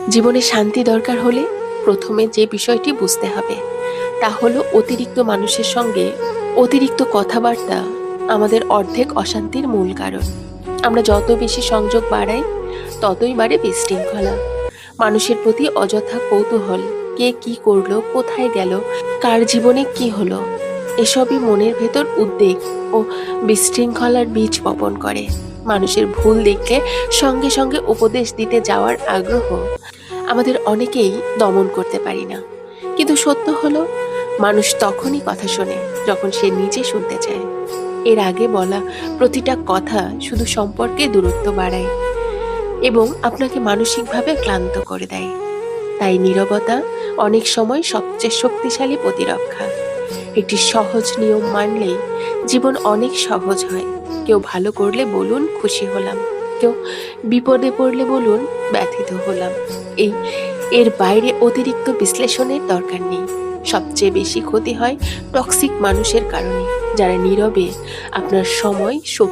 জীবনে শান্তি দরকার হলে প্রথমে যে বিষয়টি বুঝতে হবে তা হলো অতিরিক্ত মানুষের সঙ্গে অতিরিক্ত কথাবার্তা আমাদের অর্ধেক অশান্তির মূল কারণ। আমরা যত বেশি সংযোগ বাড়াই ততই বাড়ে বিশৃঙ্খলা। মানুষের প্রতি অযথা কৌতূহল, কে কি করলো, কোথায় গেল, কার জীবনে কি হলো, এসবই মনের ভেতর উদ্বেগ ও বিশৃঙ্খলার বীজ বপন করে। মানুষের ভুল দেখলে সঙ্গে সঙ্গে উপদেশ দিতে যাওয়ার আগ্রহ আমাদের অনেকেই দমন করতে পারি না। কিন্তু সত্য হলো, মানুষ তখনই কথা শোনে যখন সে নিজে শুনতে চায়। এর আগে বলা প্রতিটা কথা শুধু সম্পর্কে দূরত্ব বাড়ায় এবং আপনাকে মানসিকভাবে ক্লান্ত করে দেয়। তাই নীরবতা অনেক সময় সবচেয়ে শক্তিশালী প্রতিরক্ষা। একটি সহজ নিয়ম মানলেই জীবন অনেক সহজ হয়। কেউ ভালো করলে বলুন খুশি হলাম, কেউ বিপদে পড়লে বলুন ব্যথিত হলাম। এই এর বাইরে অতিরিক্ত বিশ্লেষণের দরকার নেই। সবচেয়ে বেশি ক্ষতি হয় টক্সিক মানুষের কারণে, যারা নীরবে আপনার সময়, শক্তি